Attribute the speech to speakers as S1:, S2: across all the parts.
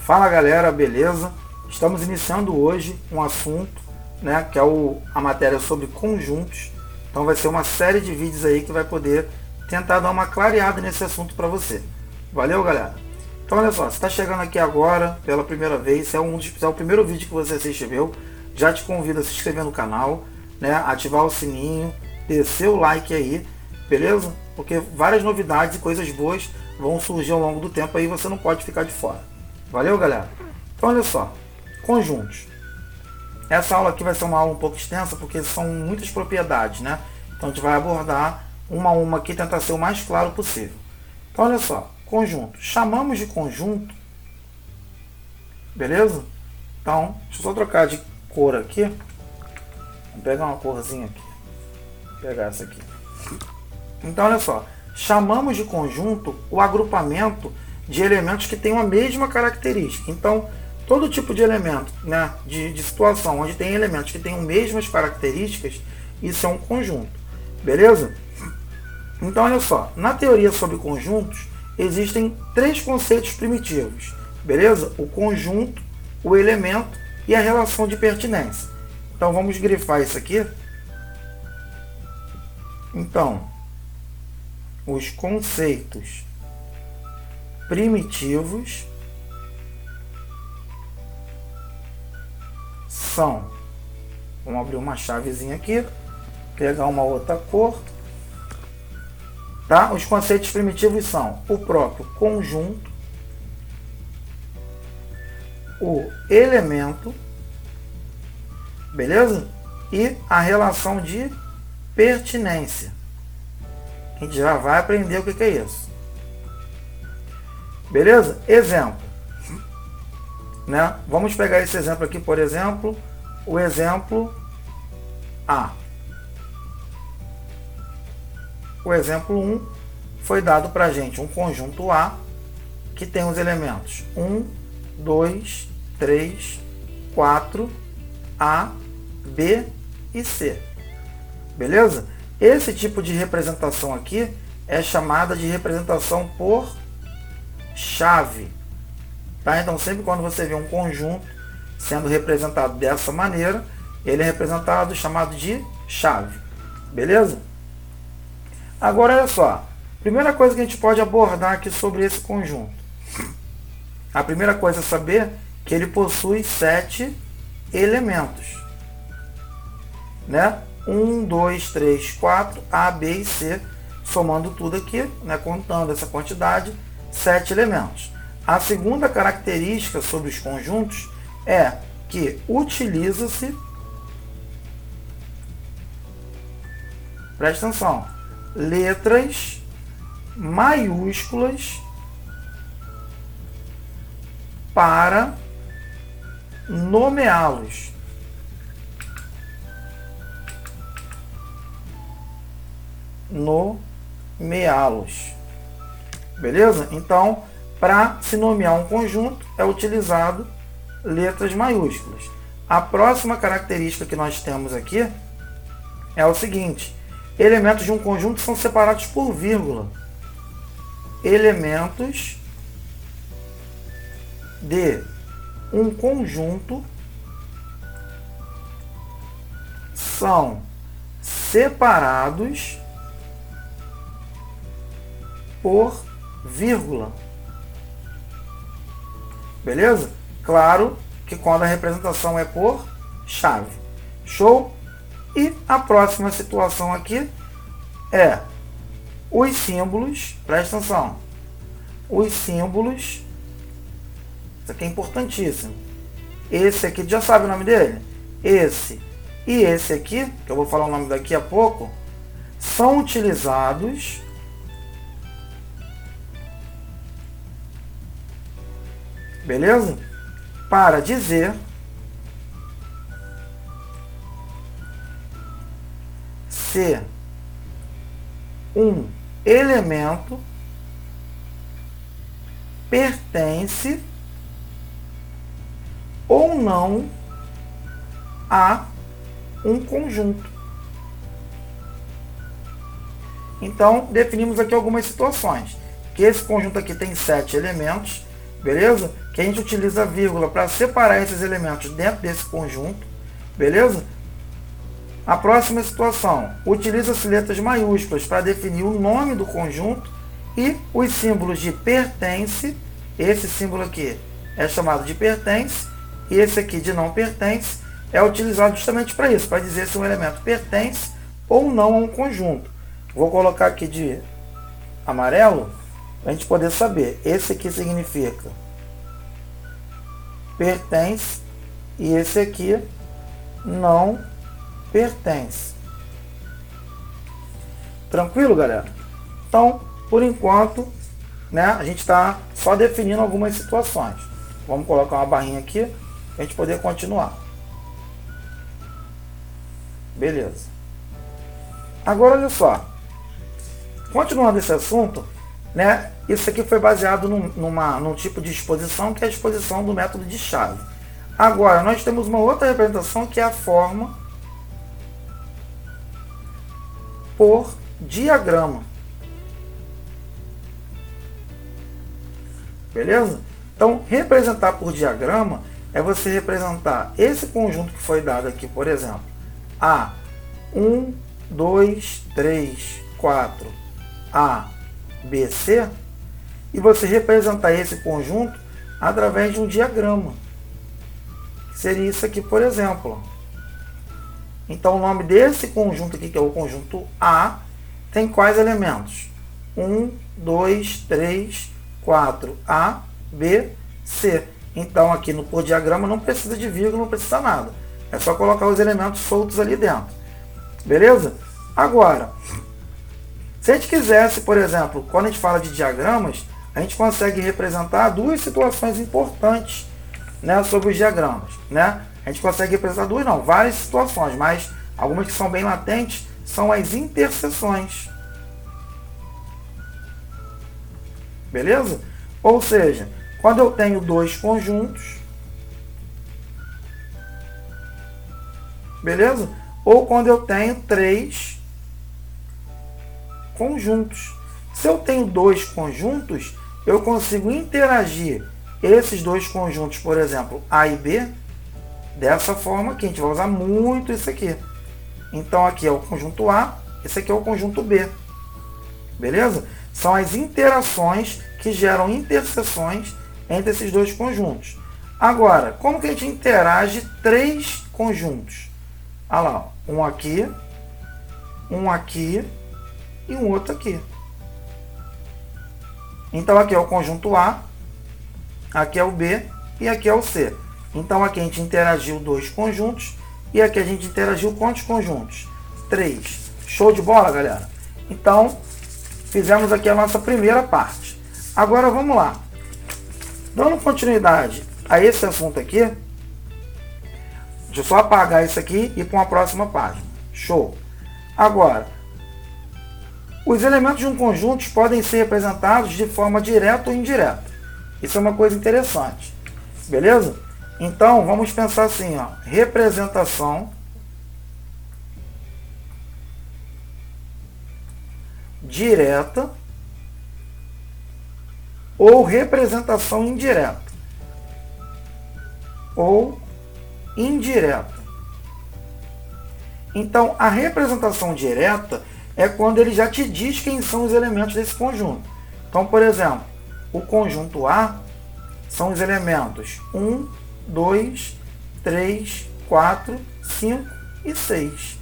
S1: Fala galera, beleza? Estamos iniciando hoje um assunto, né, que é a matéria sobre conjuntos. Então vai ser uma série de vídeos aí que vai poder tentar dar uma clareada nesse assunto para você. Valeu, galera? Então olha só, se está chegando aqui agora pela primeira vez, se é o primeiro vídeo que você assistiu, já te convido a se inscrever no canal, né, ativar o sininho, descer o like aí, beleza? Porque várias novidades e coisas boas vão surgir ao longo do tempo aí, você não pode ficar de fora. Valeu, galera? Então olha só, conjuntos. Essa aula aqui vai ser uma aula um pouco extensa porque são muitas propriedades, né? Então a gente vai abordar uma a uma aqui e tentar ser o mais claro possível. Então olha só, conjunto. Chamamos de conjunto, beleza? Então, deixa eu só trocar de cor aqui. Vou pegar uma corzinha aqui. Vou pegar essa aqui. Então olha só, chamamos de conjunto o agrupamento de elementos que têm a mesma característica. Então, todo tipo de elemento, né, de situação onde tem elementos que têm as mesmas características, isso é um conjunto. Beleza? Então, olha só, na teoria sobre conjuntos, existem três conceitos primitivos. Beleza? O conjunto, o elemento e a relação de pertinência. Então, vamos grifar isso aqui. Então, os conceitos primitivos são, vamos abrir uma chavezinha aqui, pegar uma outra cor, tá? Os conceitos primitivos são o próprio conjunto, o elemento, beleza? E a relação de pertinência. A gente já vai aprender o que é isso. Beleza? Exemplo. Né? Vamos pegar esse exemplo aqui, por exemplo, o exemplo A. O exemplo 1 foi dado para a gente um conjunto A que tem os elementos 1, 2, 3, 4, A, B e C. Beleza? Esse tipo de representação aqui é chamada de representação por chave. Tá? Então, sempre quando você vê um conjunto sendo representado dessa maneira, ele é representado chamado de chave. Beleza? Agora, olha só. Primeira coisa que a gente pode abordar aqui sobre esse conjunto. A primeira coisa é saber que ele possui 7 elementos. Né? 1, 2, 3, 4, A, B e C. Somando tudo aqui, né? Contando essa quantidade, 7 elementos. A segunda característica sobre os conjuntos é que utiliza-se, presta atenção, letras maiúsculas para nomeá-los. Nomeá-los. Beleza? Então, para se nomear um conjunto, é utilizado letras maiúsculas. A próxima característica que nós temos aqui é o seguinte: elementos de um conjunto são separados por vírgula. Elementos de um conjunto são separados por vírgula. Beleza? Claro que quando a representação é por chave. Show? E a próxima situação aqui é os símbolos. Presta atenção. Os símbolos. Isso aqui é importantíssimo. Esse aqui, já sabe o nome dele? Esse e esse aqui, que eu vou falar o nome daqui a pouco, são utilizados beleza? Para dizer se um elemento pertence ou não a um conjunto. Então, definimos aqui algumas situações. Que esse conjunto aqui tem 7 elementos beleza? Que a gente utiliza a vírgula para separar esses elementos dentro desse conjunto, beleza? A próxima situação, utiliza-se letras maiúsculas para definir o nome do conjunto e os símbolos de pertence, esse símbolo aqui é chamado de pertence, e esse aqui de não pertence é utilizado justamente para isso, para dizer se um elemento pertence ou não a um conjunto. Vou colocar aqui de amarelo, para a gente poder saber. Esse aqui significa pertence e esse aqui não pertence. Tranquilo, galera? Então, por enquanto, né, a gente está só definindo algumas situações. Vamos colocar uma barrinha aqui para a gente poder continuar. Beleza. Agora, olha só. Continuando esse assunto, né, isso aqui foi baseado num tipo de exposição, que é a exposição do método de chave. Agora, nós temos uma outra representação, que é a forma por diagrama. Beleza? Então, representar por diagrama é você representar esse conjunto que foi dado aqui, por exemplo, A, 1, 2, 3, 4, A, B, C, e você representar esse conjunto através de um diagrama. Seria isso aqui, por exemplo. Então, o nome desse conjunto aqui, que é o conjunto A, tem quais elementos? 1, 2, 3, 4, A, B, C. Então, aqui no por diagrama não precisa de vírgula, não precisa nada. É só colocar os elementos soltos ali dentro. Beleza? Agora, se a gente quisesse, por exemplo, quando a gente fala de diagramas, a gente consegue representar duas situações importantes, né, sobre os diagramas, né? A gente consegue representar várias situações, mas algumas que são bem latentes são as interseções. Beleza? Ou seja, quando eu tenho dois conjuntos, beleza? Ou quando eu tenho três conjuntos. Se eu tenho dois conjuntos, eu consigo interagir esses dois conjuntos, por exemplo, A e B, dessa forma aqui. A gente vai usar muito isso aqui. Então, aqui é o conjunto A, esse aqui é o conjunto B. Beleza? São as interações que geram interseções entre esses dois conjuntos. Agora, como que a gente interage três conjuntos? Olha lá, um aqui e um outro aqui. Então, aqui é o conjunto A, aqui é o B e aqui é o C. Então, aqui a gente interagiu dois conjuntos e aqui a gente interagiu quantos conjuntos? 3. Show de bola, galera? Então, fizemos aqui a nossa primeira parte. Agora, vamos lá. Dando continuidade a esse assunto aqui, deixa eu só apagar isso aqui e ir para a próxima página. Show! Agora, os elementos de um conjunto podem ser representados de forma direta ou indireta. Isso é uma coisa interessante. Beleza? Então, vamos pensar assim, ó, representação direta ou representação indireta. Ou indireta. Então, a representação direta é quando ele já te diz quem são os elementos desse conjunto. Então, por exemplo, o conjunto A são os elementos 1, 2, 3, 4, 5 e 6.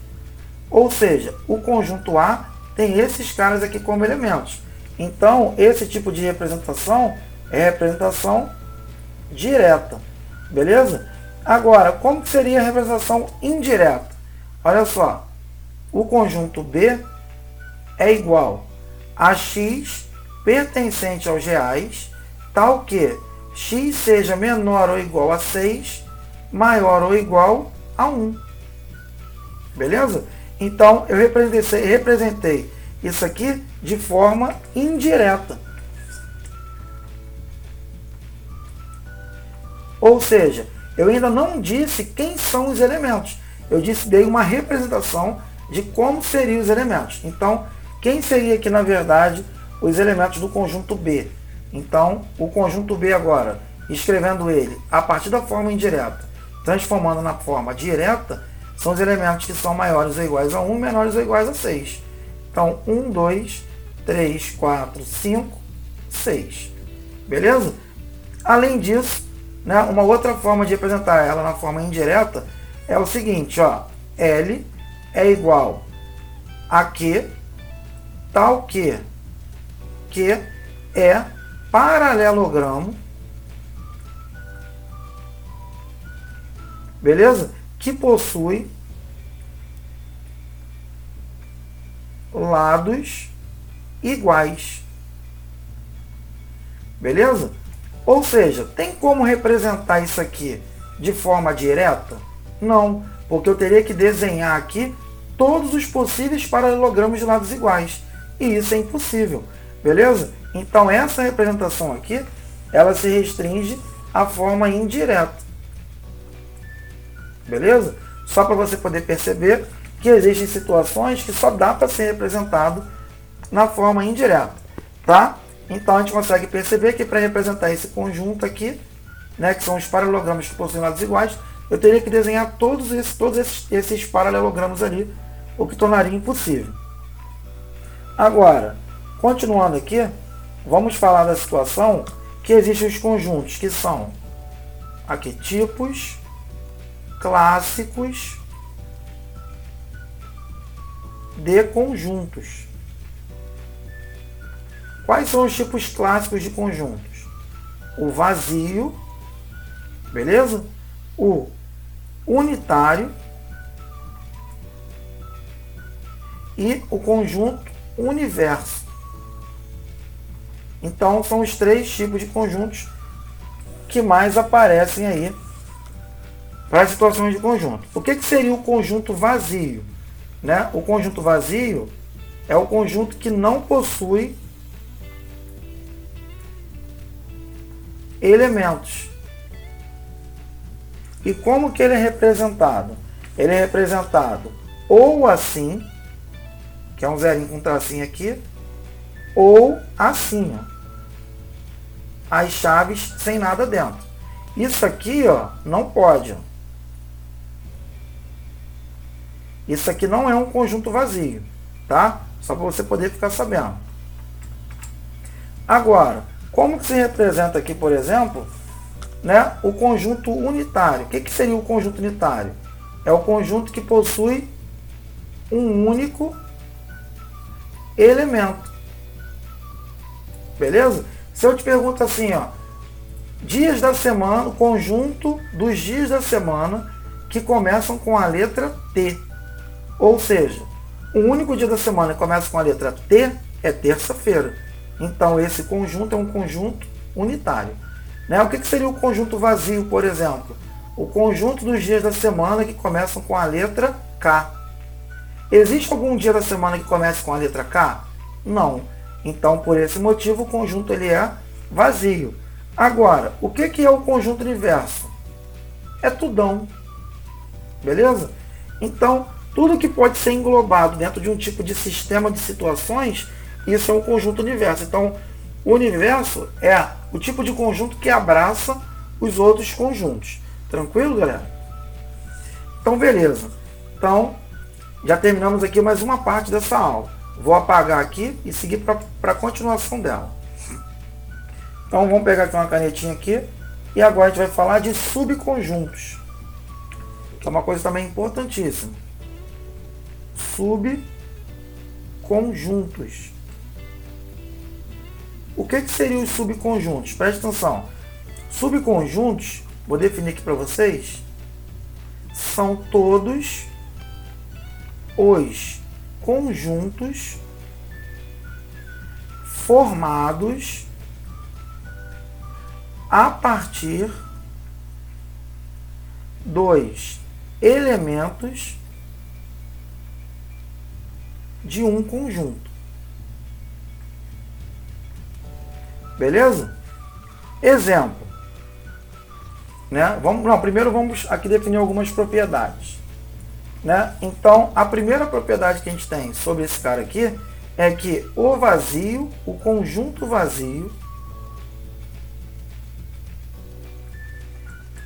S1: Ou seja, o conjunto A tem esses caras aqui como elementos. Então, esse tipo de representação é representação direta. Beleza? Agora, como que seria a representação indireta? Olha só, o conjunto B é igual a x pertencente aos reais, tal que x seja menor ou igual a 6, maior ou igual a 1. Beleza? Então, eu representei isso aqui de forma indireta. Ou seja, eu ainda não disse quem são os elementos. Eu dei uma representação de como seriam os elementos. Então, quem seria aqui, na verdade, os elementos do conjunto B? Então, o conjunto B agora, escrevendo ele a partir da forma indireta, transformando na forma direta, são os elementos que são maiores ou iguais a 1, menores ou iguais a 6. Então, 1, 2, 3, 4, 5, 6. Beleza? Além disso, né, uma outra forma de representar ela na forma indireta é o seguinte, ó, L é igual a Q, tal que é paralelogramo, beleza? Que possui lados iguais, beleza? Ou seja, tem como representar isso aqui de forma direta? Não, porque eu teria que desenhar aqui todos os possíveis paralelogramas de lados iguais, e isso é impossível, beleza? Então essa representação aqui, ela se restringe à forma indireta, beleza? Só para você poder perceber que existem situações que só dá para ser representado na forma indireta, tá? Então a gente consegue perceber que para representar esse conjunto aqui, né, que são os paralelogramas que possuem lados iguais, eu teria que desenhar todos esses paralelogramas ali, o que tornaria impossível. Agora, continuando aqui, vamos falar da situação que existem os conjuntos que são arquetipos, clássicos de conjuntos. Quais são os tipos clássicos de conjuntos? O vazio, beleza? O unitário e o conjunto universo. Então, são os três tipos de conjuntos que mais aparecem aí para as situações de conjunto. O que seria o conjunto vazio? Né? O conjunto vazio é o conjunto que não possui elementos. E como que ele é representado? Ele é representado ou assim, que é um zerinho com um tracinho aqui, ou assim, ó, as chaves sem nada dentro. Isso aqui, ó, não pode. Ó. Isso aqui não é um conjunto vazio, tá? Só para você poder ficar sabendo. Agora, como que se representa aqui, por exemplo, né, o conjunto unitário? O que seria o conjunto unitário? É o conjunto que possui um único elemento. Beleza? Se eu te pergunto assim, ó, dias da semana, o conjunto dos dias da semana que começam com a letra T. Ou seja, o único dia da semana que começa com a letra T é terça-feira. Então, esse conjunto é um conjunto unitário. Né? O que seria o conjunto vazio, por exemplo? O conjunto dos dias da semana que começam com a letra K. Existe algum dia da semana que comece com a letra K? Não. Então, por esse motivo, o conjunto ele é vazio. Agora, o que é o conjunto universo? É tudão. Beleza? Então, tudo que pode ser englobado dentro de um tipo de sistema de situações, isso é um conjunto universo. Então, o universo é o tipo de conjunto que abraça os outros conjuntos. Tranquilo, galera? Então, beleza. Então, já terminamos aqui mais uma parte dessa aula. Vou apagar aqui e seguir para a continuação dela. Então, vamos pegar aqui uma canetinha aqui. E agora a gente vai falar de subconjuntos. Que é uma coisa também importantíssima. Subconjuntos. O que seriam os subconjuntos? Presta atenção. Subconjuntos, vou definir aqui para vocês, são todos os conjuntos formados a partir dos elementos de um conjunto. Beleza? Exemplo. Né? Primeiro vamos aqui definir algumas propriedades. Né? Então, a primeira propriedade que a gente tem sobre esse cara aqui é que o vazio, o conjunto vazio,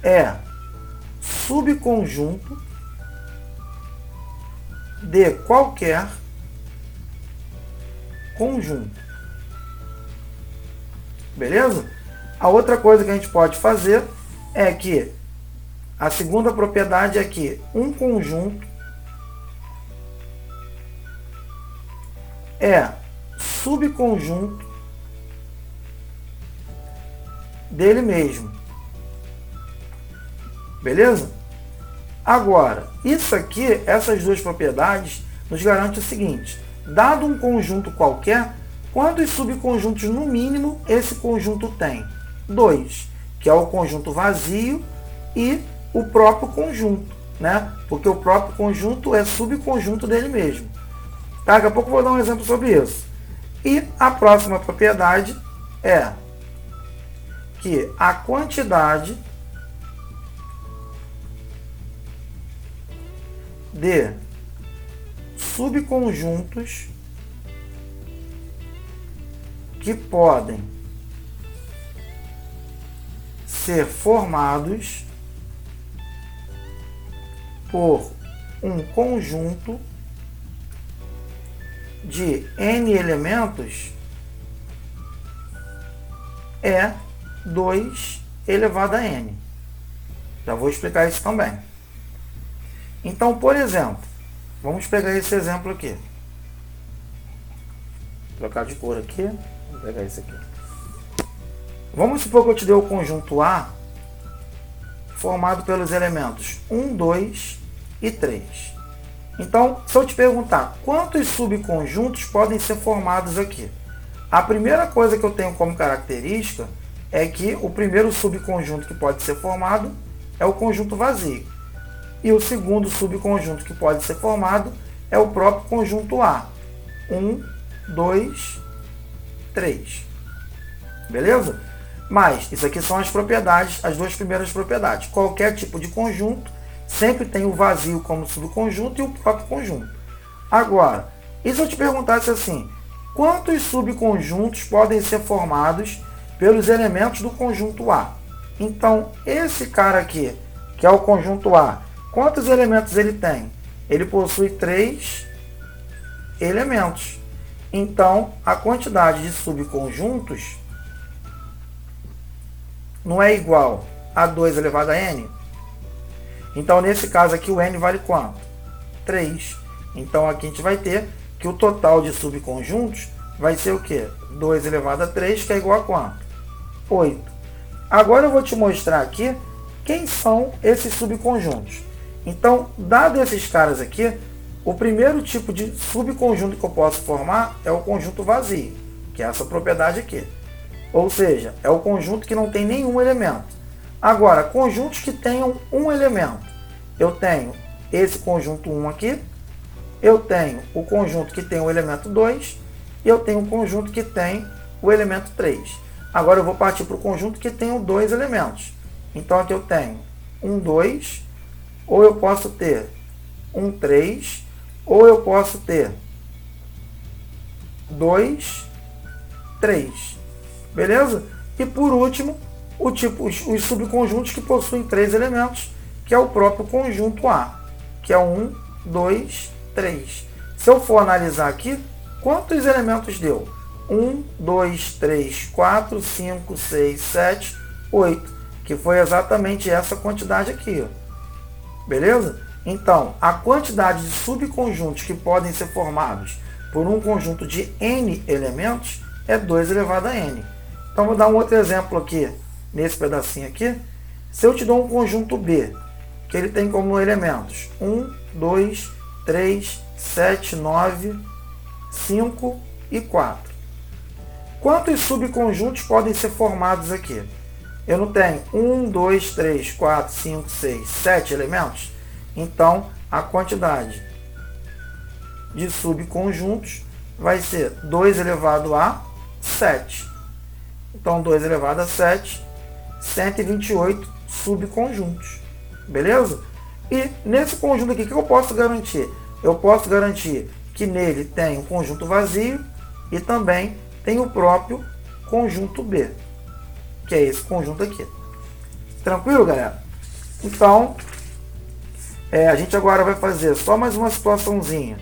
S1: é subconjunto de qualquer conjunto. Beleza? A outra coisa que a gente pode fazer é que a segunda propriedade é que um conjunto é subconjunto dele mesmo. Beleza? Agora, isso aqui, essas duas propriedades, nos garante o seguinte: dado um conjunto qualquer, quantos subconjuntos no mínimo esse conjunto tem? 2, que é o conjunto vazio e o próprio conjunto, né? Porque o próprio conjunto é subconjunto dele mesmo. Tá? Daqui a pouco eu vou dar um exemplo sobre isso. E a próxima propriedade é que a quantidade de subconjuntos que podem ser formados por um conjunto de n elementos é 2 elevado a n. Já vou explicar isso também. Então, por exemplo, vamos pegar esse exemplo aqui. Vou trocar de cor aqui. Vou pegar esse aqui. Vamos supor que eu te dei o conjunto A formado pelos elementos 1, 2 e 3. Então, se eu te perguntar quantos subconjuntos podem ser formados aqui, a primeira coisa que eu tenho como característica é que o primeiro subconjunto que pode ser formado é o conjunto vazio. E o segundo subconjunto que pode ser formado é o próprio conjunto A. 1, 2, 3. Beleza? Mas isso aqui são as propriedades, as duas primeiras propriedades. Qualquer tipo de conjunto sempre tem o vazio como subconjunto e o próprio conjunto. Agora, e se eu te perguntasse assim, quantos subconjuntos podem ser formados pelos elementos do conjunto A? Então, esse cara aqui, que é o conjunto A, quantos elementos ele tem? Ele possui 3 elementos. Então, a quantidade de subconjuntos não é igual a 2 elevado a n? Então, nesse caso aqui, o n vale quanto? 3. Então, aqui a gente vai ter que o total de subconjuntos vai ser o quê? 2 elevado a 3, que é igual a quanto? 8. Agora eu vou te mostrar aqui quem são esses subconjuntos. Então, dado esses caras aqui, o primeiro tipo de subconjunto que eu posso formar é o conjunto vazio, que é essa propriedade aqui. Ou seja, é o conjunto que não tem nenhum elemento. Agora, conjuntos que tenham um elemento. Eu tenho esse conjunto 1 aqui, eu tenho o conjunto que tem o elemento 2 e eu tenho o conjunto que tem o elemento 3. Agora eu vou partir para o conjunto que tem os 2 elementos. Então aqui eu tenho 1, 2, ou eu posso ter 1, 3, ou eu posso ter 2, 3. Beleza? E por último, os subconjuntos que possuem 3 elementos, que é o próprio conjunto A, que é 1, 2, 3. Se eu for analisar aqui, quantos elementos deu? 1, 2, 3, 4, 5, 6, 7, 8, que foi exatamente essa quantidade aqui. Ó. Beleza? Então, a quantidade de subconjuntos que podem ser formados por um conjunto de n elementos é 2 elevado a n. Então, vou dar um outro exemplo aqui, nesse pedacinho aqui. Se eu te dou um conjunto B, que ele tem como elementos 1, 2, 3, 7, 9, 5 e 4. Quantos subconjuntos podem ser formados aqui? Eu não tenho 1, 2, 3, 4, 5, 6, 7 elementos? Então, a quantidade de subconjuntos vai ser 2 elevado a 7. Então, 2 elevado a 7, 128 subconjuntos. Beleza? E nesse conjunto aqui, o que eu posso garantir? Eu posso garantir que nele tem um conjunto vazio e também tem o próprio conjunto B, que é esse conjunto aqui. Tranquilo, galera? Então, a gente agora vai fazer só mais uma situaçãozinha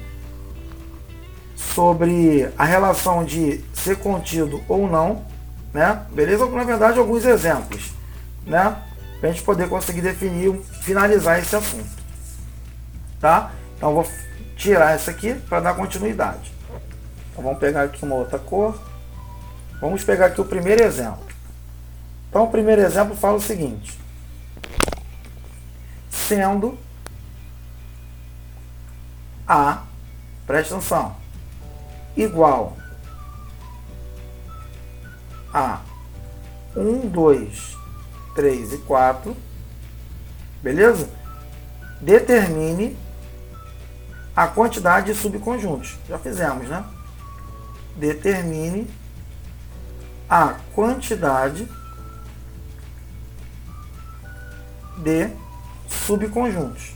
S1: sobre a relação de ser contido ou não, né? Beleza? Na verdade, alguns exemplos, né? Para a gente poder conseguir definir, finalizar esse assunto, tá? Então, vou tirar essa aqui para dar continuidade. Então, vamos pegar aqui uma outra cor. Vamos pegar aqui o primeiro exemplo. Então, o primeiro exemplo fala o seguinte: sendo A, presta atenção, igual a 1, 2, 3 e 4, beleza? Determine a quantidade de subconjuntos. Já fizemos, né? Determine a quantidade de subconjuntos.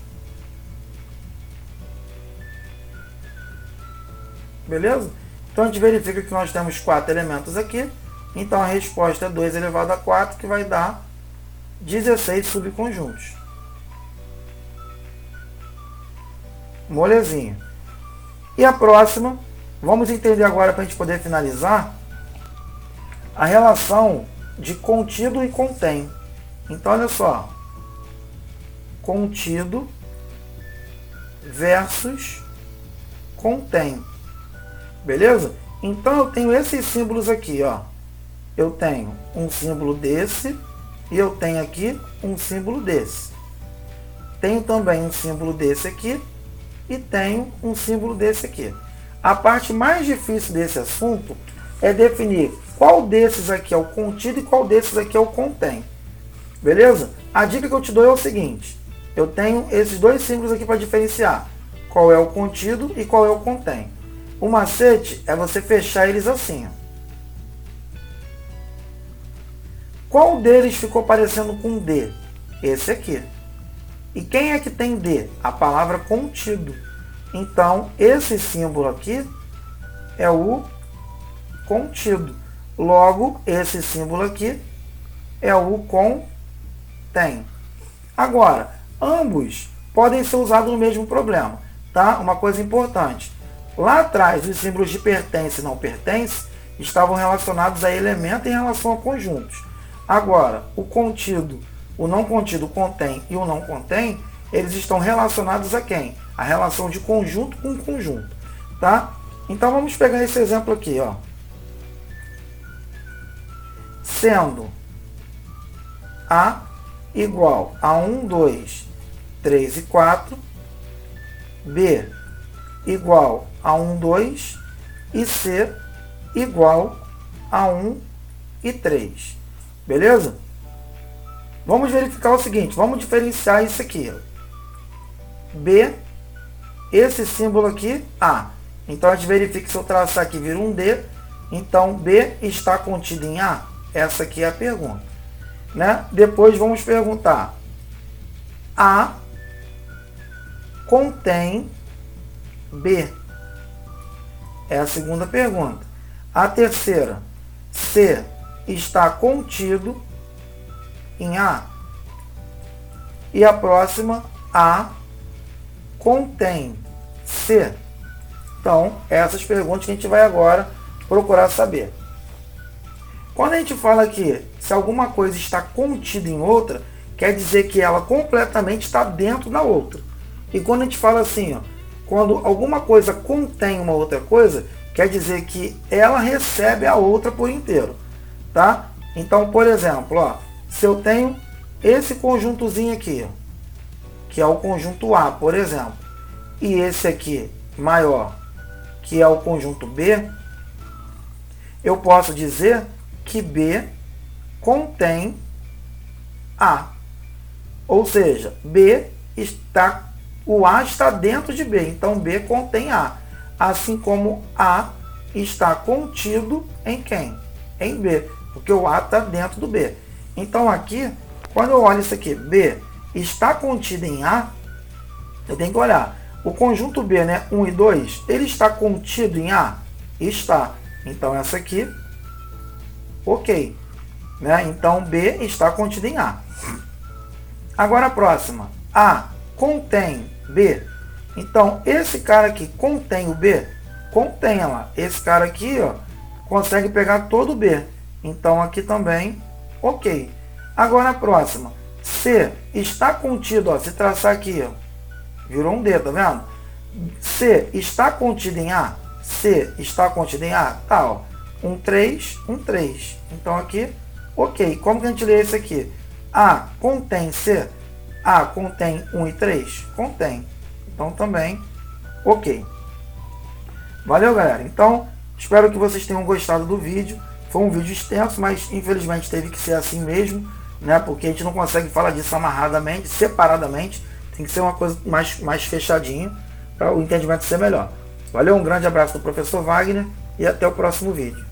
S1: Beleza? Então a gente verifica que nós temos 4 elementos aqui. Então a resposta é 2 elevado a 4, que vai dar 16 subconjuntos. Molezinha. E a próxima, vamos entender agora, para a gente poder finalizar, a relação de contido e contém. Então olha só, contido versus contém. Beleza? Então eu tenho esses símbolos aqui, ó. Eu tenho um símbolo desse e eu tenho aqui um símbolo desse. Tenho também um símbolo desse aqui e tenho um símbolo desse aqui. A parte mais difícil desse assunto é definir qual desses aqui é o contido e qual desses aqui é o contém. Beleza? A dica que eu te dou é o seguinte: eu tenho esses dois símbolos aqui para diferenciar qual é o contido e qual é o contém. O macete é você fechar eles assim, ó. Qual deles ficou parecendo com D? Esse aqui. E quem é que tem D? A palavra contido. Então, esse símbolo aqui é o contido. Logo, esse símbolo aqui é o contém. Agora, ambos podem ser usados no mesmo problema, tá? Uma coisa importante. Lá atrás, os símbolos de pertence e não pertence estavam relacionados a elemento em relação a conjuntos. Agora, o contido, o não contido, contém e o não contém, eles estão relacionados a quem? A relação de conjunto com conjunto, tá? Então vamos pegar esse exemplo aqui, ó. Sendo A igual a 1, 2, 3 e 4, B igual a 1, 2 e C igual a 1 e 3. Beleza? Vamos verificar o seguinte, vamos diferenciar isso aqui. B, esse símbolo aqui, A. Então a gente verifica que se eu traçar aqui vira um D, então B está contido em A? Essa aqui é a pergunta, né? Depois vamos perguntar: A contém B? É a segunda pergunta. A terceira: C está contido em A? E a próxima: A contém C? Então, essas perguntas que a gente vai agora procurar saber. Quando a gente fala que se alguma coisa está contida em outra, quer dizer que ela completamente está dentro da outra. E quando a gente fala assim, ó, quando alguma coisa contém uma outra coisa, quer dizer que ela recebe a outra por inteiro, tá? Então, por exemplo, ó, se eu tenho esse conjuntozinho aqui, ó, que é o conjunto A, por exemplo, e esse aqui maior, que é o conjunto B, eu posso dizer que B contém A. Ou seja, o A está dentro de B, então B contém A. Assim como A está contido em quem? Em B, porque o A está dentro do B. Então aqui, quando eu olho isso aqui, B está contido em A, eu tenho que olhar. O conjunto B, né, 1 e 2, ele está contido em A? Está. Então essa aqui, ok. Né? Então B está contido em A. Agora a próxima. A contém B. Então, esse cara aqui contém o B? Contém, olha lá. Esse cara aqui, ó, consegue pegar todo o B. Então, aqui também, ok. Agora a próxima. C está contido, ó, se traçar aqui, ó, virou um D, tá vendo? C está contido em A? C está contido em A? Tá, ó. 1, 3, 1, 3. Então aqui, ok. Como que a gente lê esse aqui? A contém C? A contém 1 e 3? Contém. Então também, ok. Valeu, galera. Então, espero que vocês tenham gostado do vídeo. Foi um vídeo extenso, mas infelizmente teve que ser assim mesmo, né? Porque a gente não consegue falar disso amarradamente, separadamente. Tem que ser uma coisa mais fechadinha para o entendimento ser melhor. Valeu, um grande abraço do professor Wagner e até o próximo vídeo.